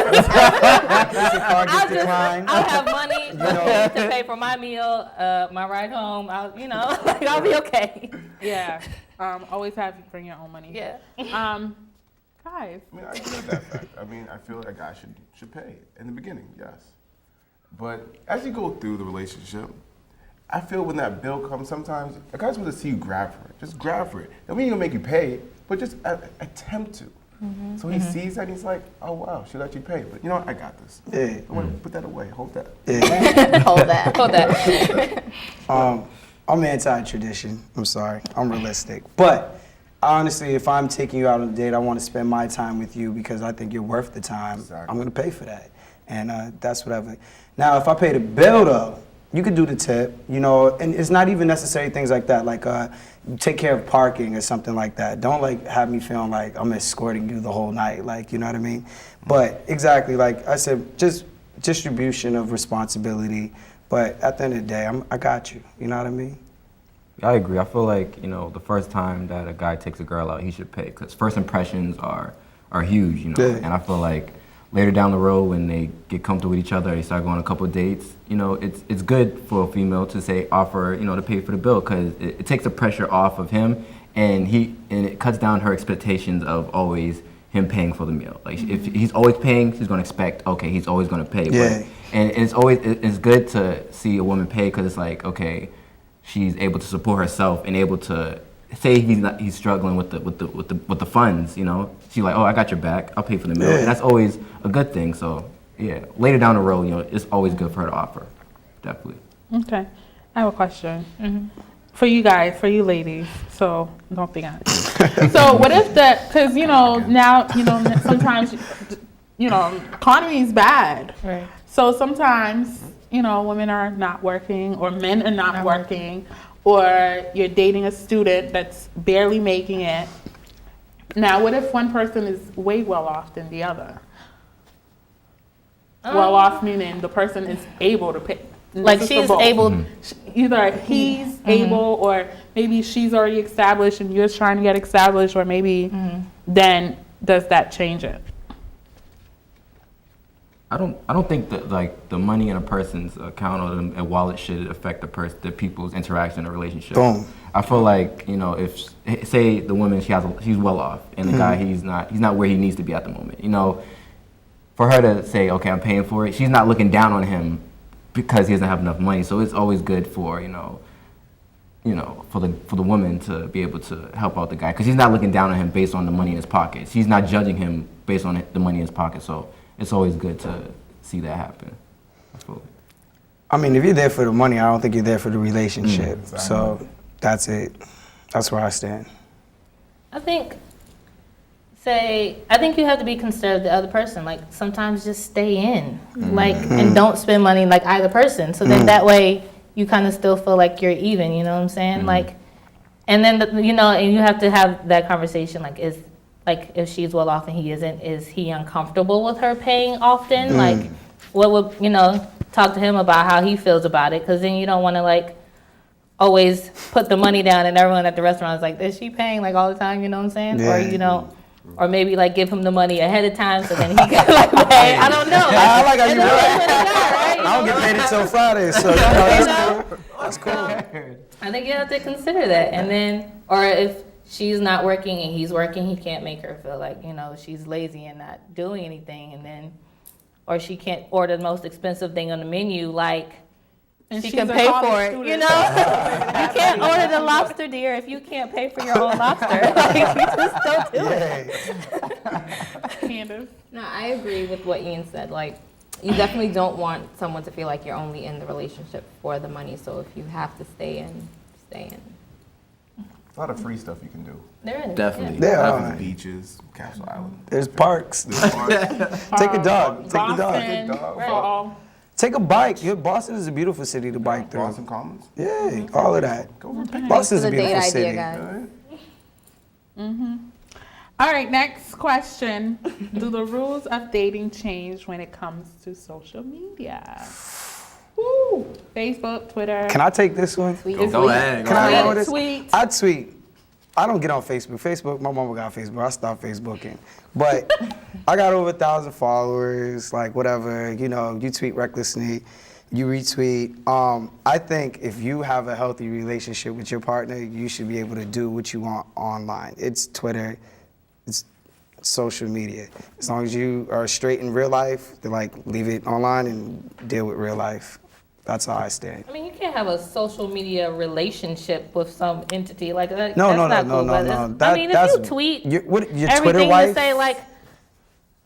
have money to pay for my meal, my ride home. I'll be okay. Yeah. Always bring your own money. Yeah. Guys. I agree with that fact. I feel like a guy should pay in the beginning, yes. But as you go through the relationship, I feel when that bill comes, sometimes a guy's supposed to see you grab for it. Just grab for it. That means he's gonna make you pay, but just attempt to. Mm-hmm. So he sees that and he's like, oh wow, she let you pay. But you know what, I got this. Yeah. Put that away, hold that. Yeah. Hold that. I'm anti-tradition. I'm sorry. I'm realistic. But honestly, if I'm taking you out on a date, I want to spend my time with you because I think you're worth the time. Exactly. I'm going to pay for that. And that's whatever. Now, if I pay the bill, though, you could do the tip, and it's not even necessary things like that, take care of parking or something like that. Don't have me feeling like I'm escorting you the whole night, you know what I mean? But exactly, like I said, just distribution of responsibility. But at the end of the day, I got you. You know what I mean? I agree. I feel like, the first time that a guy takes a girl out, he should pay. Because first impressions are huge, Yeah. And I feel like later down the road when they get comfortable with each other, they start going on a couple of dates, it's good for a female to offer, to pay for the bill. Because it takes the pressure off of him. And it cuts down her expectations of always him paying for the meal. If he's always paying, she's going to expect, okay, he's always going to pay. Yeah. But, and it's good to see a woman pay because it's like, okay, she's able to support herself and able to say he's struggling with the funds, She's like, oh, I got your back. I'll pay for the meal. Yeah. And that's always a good thing. So yeah, later down the road, it's always good for her to offer. Definitely. Okay, I have a question. Mm-hmm. For you guys, for you ladies, so don't think so what if because now, sometimes, economy is bad. Right. So sometimes, women are not working or men are not working, or you're dating a student that's barely making it. Now, what if one person is way well off than the other? Well off meaning the person is able to pay. Like she's able. Either he's able, or maybe she's already established and you're trying to get established, or maybe then does that change it? I don't think that like the money in a person's account or a wallet should affect the people's interaction in a relationship. Boom. I feel like if say the woman she's well off and the guy he's not where he needs to be at the moment. For her to say, okay, I'm paying for it, she's not looking down on him because he doesn't have enough money. So it's always good for for the woman to be able to help out the guy, because he's not looking down on him based on the money in his pocket. She's not judging him based on the money in his pocket. So it's always good to see that happen. I mean, if you're there for the money, I don't think you're there for the relationship. So that's it. That's where I stand. I think you have to be considerate of the other person. Like sometimes just stay in, and don't spend money like either person. So then that way you kind of still feel like you're even. You know what I'm saying? Like, and then and you have to have that conversation. Like, if she's well off and he isn't, is he uncomfortable with her paying often? Like, what would talk to him about how he feels about it? Because then you don't want to always put the money down and everyone at the restaurant is like, is she paying all the time? You know what I'm saying? Yeah. Or maybe give him the money ahead of time so then he can pay. I don't know. I like how you right. I don't get paid until Friday, so that's cool. I think you have to consider that. And then, or if she's not working and he's working, he can't make her feel like, she's lazy and not doing anything. And then, or she can't order the most expensive thing on the menu, and she can pay for it, You can't order the lobster, dear, if you can't pay for your own lobster. You just don't do it. Candace? No, I agree with what Ian said. You definitely don't want someone to feel like you're only in the relationship for the money. So if you have to stay in, stay in. A lot of free stuff you can do. There is. Definitely. There are. Beaches, Castle Island. There's parks. Take a dog. Take the dog. Right. Take a bike. Boston is a beautiful city to bike through. Boston Commons. Yeah, all of that. Boston's a beautiful city. All right, next question. Do the rules of dating change when it comes to social media? Woo! Facebook, Twitter. Can I take this one? Go ahead. Can I go with this? Tweet. I tweet. I don't get on Facebook. My mama got Facebook. I stopped Facebooking. But I got over 1,000 followers, whatever. You tweet recklessly, you retweet. I think if you have a healthy relationship with your partner, you should be able to do what you want online. It's Twitter, it's social media. As long as you are straight in real life, leave it online and deal with real life. That's how I stand. I mean, you can't have a social media relationship with some entity like that. No. If you tweet your everything Twitter wife, to say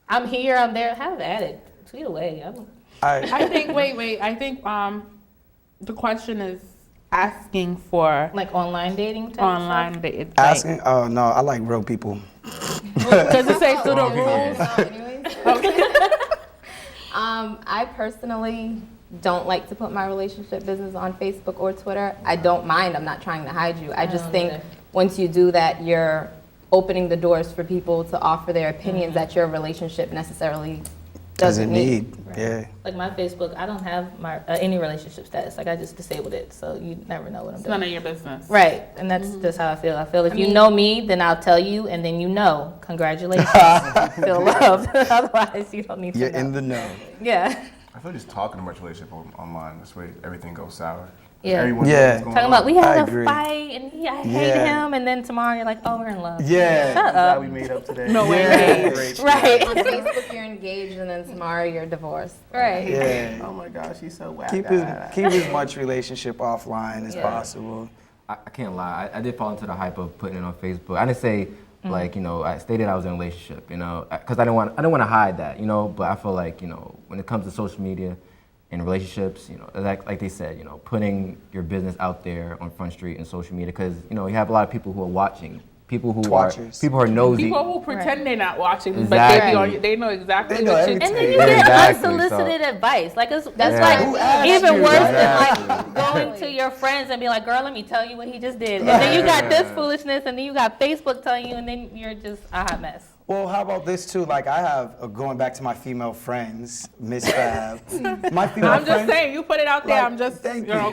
I'm here, I'm there, have at it. Tweet away. I think. Wait. I think the question is asking for online dating. Online dating. Asking? Oh no, I like real people. Does it say through the rules? Okay. I personally don't like to put my relationship business on Facebook or Twitter. I don't mind. I'm not trying to hide you. I just think once you do that, you're opening the doors for people to offer their opinions that your relationship necessarily doesn't need. Yeah. My Facebook, I don't have my any relationship status. I just disabled it, so you never know what I'm doing. It's none of your business. Right, and that's just how I feel. I feel if you know me, then I'll tell you, and then congratulations, feel loved. Otherwise, you don't need to know. You're in the know. Yeah. I feel just talking about relationship online, this way everything goes sour. Yeah. Everyone knows what's going Talking on. about we had a agree. fight and I hate him, and then tomorrow you're like, oh, we're in love. Yeah. Shut Glad up. we made up today. No way. Right. On Facebook, you're engaged, and then tomorrow you're divorced. Right. Yeah. Oh my gosh, she's so whack. Keep as much relationship offline as possible. I can't lie. I did fall into the hype of putting it on Facebook. I didn't say I stated I was in a relationship, because I didn't want to hide that, But I feel like when it comes to social media and relationships, like they said, putting your business out there on Front Street and social media, because you have a lot of people who are watching people who Twatchers. are nosy. People who pretend they're not watching, Exactly. but they know exactly They know what you everything. And then you Yeah, get exactly, unsolicited advice. Like that's Yeah. Who like asked even you? worse Exactly. than like going to your friends and being like, "Girl, let me tell you what he just did." And then you got this foolishness, and then you got Facebook telling you, and then you're just a hot mess. Well, how about this too? Like I have, going back to my female friends, Miss Fab. My female I'm just friends, saying, you put it out there. like, I'm just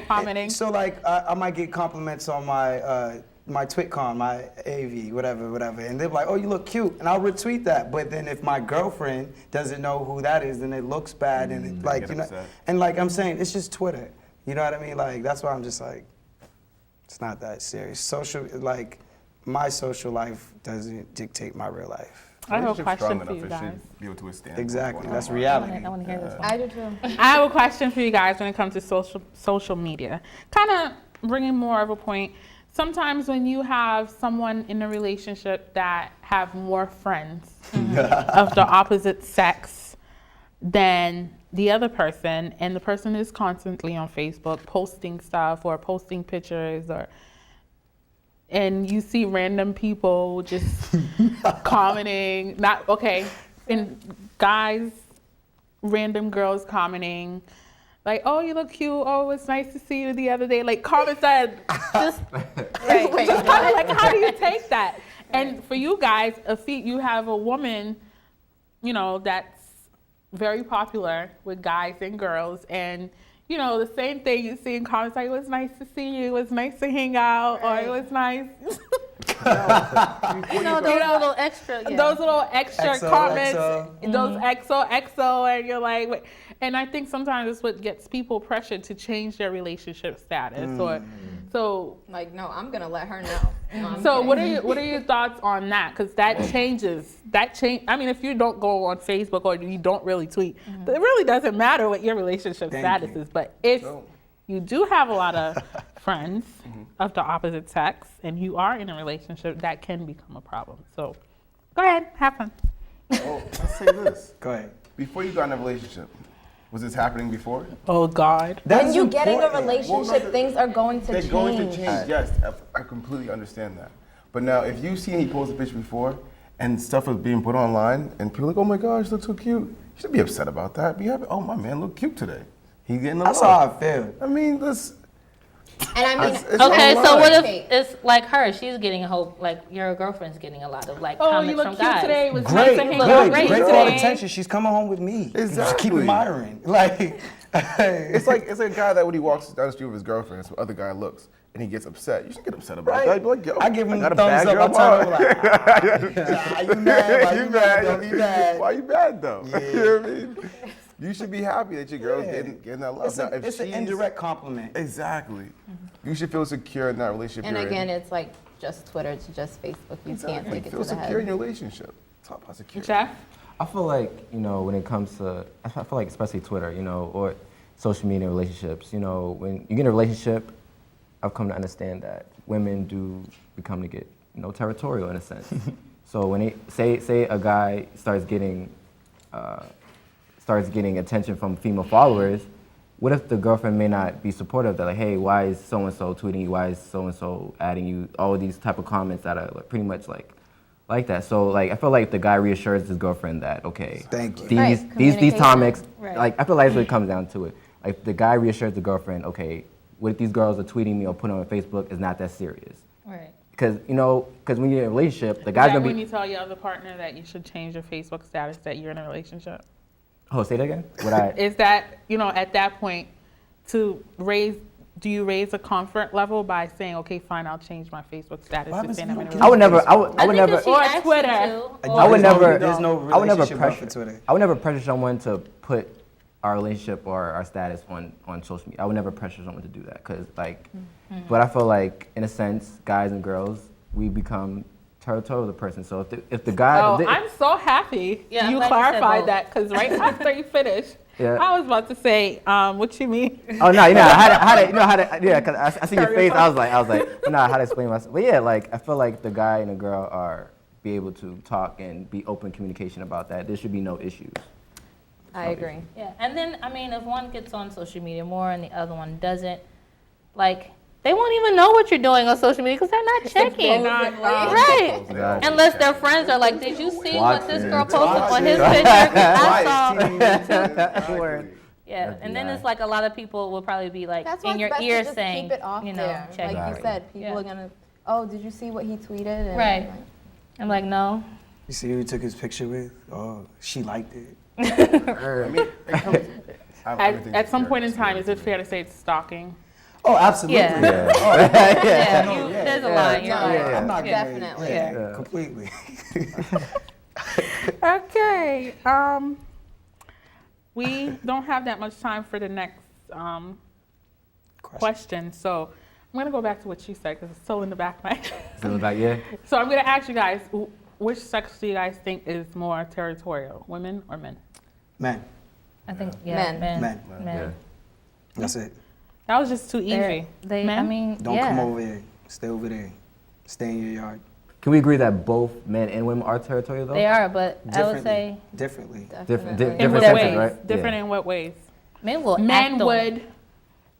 commenting. So like I might get compliments on my my TwitCon, my AV, whatever, and they're like, "Oh, you look cute," and I'll retweet that. But then if my girlfriend doesn't know who that is, then it looks bad, and it, like get upset. and like I'm saying, it's just Twitter. You know what I mean? Like that's why I'm just like, it's not that serious. My social life doesn't dictate my real life. I have a Relationship's question strong for you enough, it guys. should be able to withstand. Exactly, that's I reality. want to hear this one. I do too. I have a question for you guys when it comes to social media. Kind of bringing more of a point. Sometimes when you have someone in a relationship that have more friends of the opposite sex than the other person, and the person is constantly on Facebook posting stuff or posting pictures, and you see random people just commenting, and guys, random girls commenting, like, "Oh, you look cute. Oh, it's nice to see you the other day." Like comments that just kind of like, how do you take that? And for you guys, you have a woman, that's very popular with guys and girls, and the same thing you see in comments like, "It was nice to see you. It was nice to hang out," or "It was nice." Those little extra. Yeah. Those little extra XO, comments, XO. those XO, and you're like, wait. And I think sometimes it's what gets people pressured to change their relationship status, or so. Like, no, I'm gonna let her know. No, I'm So kidding. what are your thoughts on that? Because that changes. I mean, if you don't go on Facebook or you don't really tweet, it really doesn't matter what your relationship status is. But if you do have a lot of friends of the opposite sex and you are in a relationship, that can become a problem. So go ahead, have fun. Well, let's say this. Go ahead. Before you got in a relationship, was this happening before? Oh God. When you get in a important. relationship, things are going to They're change. going to change, yes. I completely understand that. But now, if you see he posted a picture before and stuff is being put online and people are like, "Oh my gosh, look so cute," you should be upset about that. Be happy, "Oh, my man look cute today. He's getting a That's love." how I feel. I mean, this. And I mean, It's Okay, so online. what if it's like her? She's getting your girlfriend's getting a lot of Oh, you comments look from cute guys. today. It was nice Great, to hang look out. great great for today. all the attention. She's coming home with me. Just keep Exactly. admiring. Like, It's like a guy that when he walks down the street with his girlfriend, and some other guy looks and he gets upset. You should get upset about Right. that. Be like, "Yo, I give him got the a thumbs bad up. girl I tell him, mom." like, you mad? Why you mad? Don't be mad. Why you mad though? Yeah. You know what I mean? You should be happy that your girl's getting that love. It's, Now, if it's an she's- indirect compliment. Exactly. You should feel secure in that relationship. and you're again, in. it's like just Twitter, it's just Facebook. You can't Exactly. take it Feel to the secure in head. your relationship. Talk about security. Jeff? I feel like, when it comes to, I feel like especially Twitter, or social media relationships, when you get in a relationship, I've come to understand that women do become to get, territorial in a sense. So when say a guy starts getting attention from female followers, what if the girlfriend may not be supportive? They're like, "Hey, why is so-and-so tweeting you? Why is so-and-so adding you?" All of these type of comments that are pretty much like that. So I feel like the guy reassures his girlfriend that, okay, Thank you. these Right, these communication. topics, Right. I feel like that's what it comes down to it. Like the guy reassures the girlfriend, okay, what these girls are tweeting me or putting on Facebook is not that serious. Right. Because when you're in a relationship, the Is guy's that gonna when be. you tell your other partner that you should change your Facebook status that you're in a relationship? Oh, say that again. What I? Is that, at that point, do you raise a comfort level by saying, "Okay, fine, I'll change my Facebook status What to happens saying if I'm you in a don't I would never. I relationship?" would never. Or Twitter. I would There's never. There's no I would never relationship buffer pressure. Twitter. I would never pressure someone to put our relationship or our status on social media. I would never pressure someone to do that because but I feel like in a sense, guys and girls, we become territorial of the person. So if the guy. Oh, if the- I'm so happy Yeah, I'm you glad you said clarified both. that because right after you finished, Yeah. I was about to say, what you mean? Oh no, I had to, yeah, cause I see your face. I was like, how to explain myself. But yeah, I feel like the guy and the girl are be able to talk and be open communication about that. There should be no issues. I agree. Yeah, and then if one gets on social media more and the other one doesn't, they won't even know what you're doing on social media because they're not checking. Right. Exactly. Unless their friends are like, did you see what this Watching. girl posted on his Watching. picture? 'Cause I saw. Word. Yeah, and then it's like a lot of people will probably be like That's why in it's your best to ear just saying, keep it off you know, there. check. Like you said, people are gonna, oh, did you see what he tweeted? And Right. I'm like, no. You see who he took his picture with? Oh, she liked it. I mean, it comes, At some point in time, is it fair to say it's stalking? Oh, absolutely. Yeah. There's a line. You're right. I'm not Definitely. completely. Okay. We don't have that much time for the next question, so I'm gonna go back to what she said because it's still in the back of my head. Still in the back, yeah. So I'm gonna ask you guys, which sex do you guys think is more territorial, women or men? Men. I think, Men. Men. Men. That's it. That was just too easy. I Men? mean, Don't yeah. come over here. Stay over there. Stay in your yard. Can we agree that both men and women are territorial though? They are, but I would say Differently. Different In what senses, ways? right? Different Yeah. in what ways? men will Men act on would. it.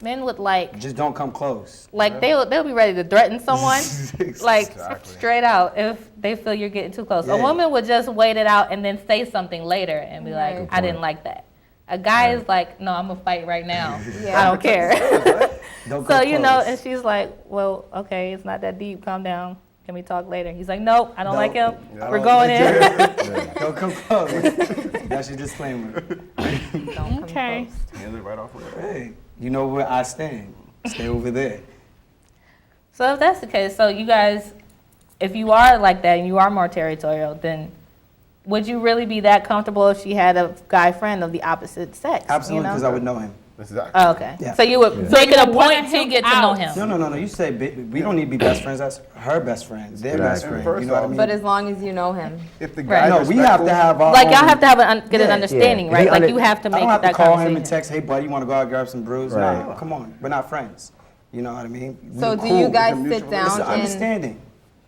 Men would like Just don't come close. they'll be ready to threaten someone, like Exactly. straight out if they feel you're getting too close. A Yeah. woman would just wait it out and then say something later and be like, Right. I didn't like that. A guy is like, no, I'm gonna fight right now. Yeah. I don't care. Don't So come you know, close. and she's like, well, okay, it's not that deep. Calm down. Can we talk later? He's like, nope, I don't like him. I We're don't going like in. Don't come close. That's your disclaimer. Don't come Okay. close. Hand it right off with it. Hey, you know where I stand. Stay over there. So if that's the case, so you guys, if you are like that and you are more territorial, then would you really be that comfortable if she had a guy friend of the opposite sex? Absolutely, you because know? I would know him. Exactly. Oh, okay. Yeah. So you would So make you it a would wanna point to him get to know out. him. No. You say we don't need to be best friends. That's her best friend. Their best Exactly. friend. You know what I mean? But as long as you know him. If the Right. guy's no, we have to have our Like y'all own- have to have get an Yeah. understanding, Yeah. right? He Like under- you have to I make don't have that to call conversation. him and text, hey buddy, you want to go out and grab some brews? Right. No, come on. We're not friends. You know what I mean? So We're do cool. you guys It's a sit mutual down It's an and understanding.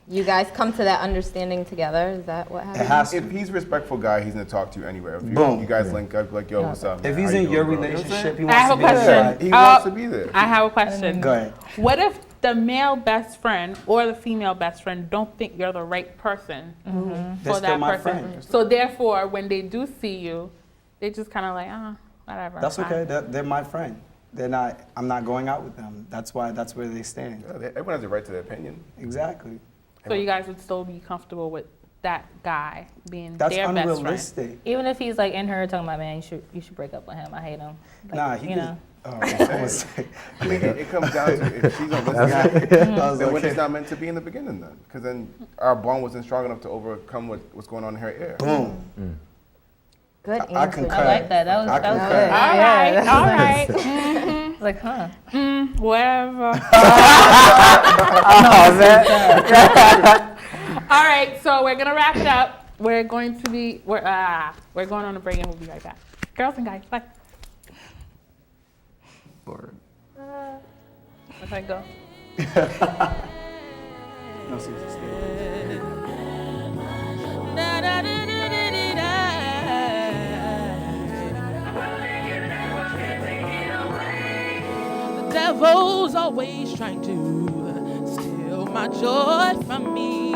you guys come to that understanding together? Is that what It happens? has to. If he's a respectful guy, he's gonna talk to you anywhere. If you, Boom. you guys link up, like, yo, what's up? If man? he's How you in your doing, bro? You know what I'm relationship, he I have wants a to be there. question. He wants to be there. I have a question. Go ahead. What if the male best friend or the female best friend don't think you're the right person They're for still that my person? friend. So therefore, when they do see you, they just kind of like, whatever. That's fine. okay. They're my friend. They're not. I'm not going out with them. That's why. That's where they stand. Yeah, everyone has a right to their opinion. Exactly. So you guys would still be comfortable with that guy being That's their best friend? unrealistic. Even if he's like in her talking about, man, you should break up with him. I hate him. Like, Nah, he you just. know. I mean, it comes down to if she's on I was then like, it's not meant to be in the beginning then. Because then our bond wasn't strong enough to overcome what's going on in her ear. Boom. Good answer. I concur. I like that. That was I that was concur. good. All right, all right. It's like, huh? Whatever. All right, so we're gonna wrap it up. We're going on a break and we'll be right back. Girls and guys, bye. Word. Where's I go? No, seriously, stay. The devil's always trying to steal my joy from me,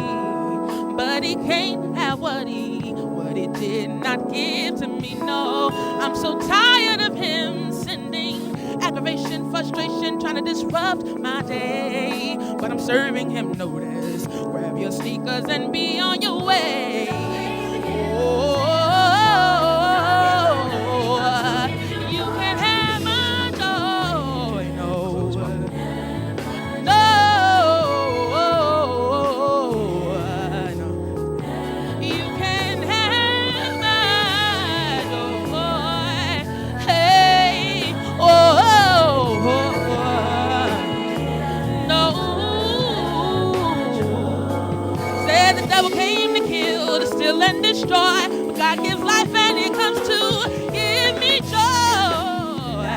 but he can't have what he did not give to me. No, I'm so tired of him sending aggravation, frustration, trying to disrupt my day. But I'm serving him notice. Grab your sneakers and be on your way. Oh, you can have my joy. No, you can have my joy. Hey, no. Said the devil came to kill, to steal and destroy, but God gives life and He comes to give me joy.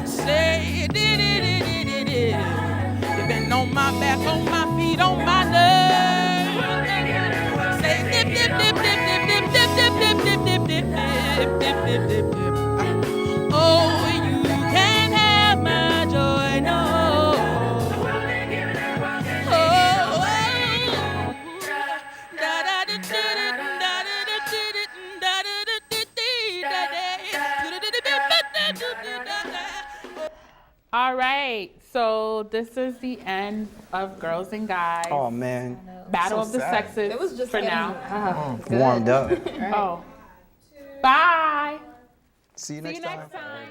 Say did. You've been on my back, on my feet, on my nerves. Say dip, dip, dip, dip, dip, dip, dip, dip, dip, dip, dip, dip, dip, dip, dip, dip. Oh, you can have my joy, no. All right, so this is the end of Girls and Guys. Oh man. Battle So of the sad. Sexes It was just for getting, now. Warmed up. Oh. Bye. See you See next you time. next time.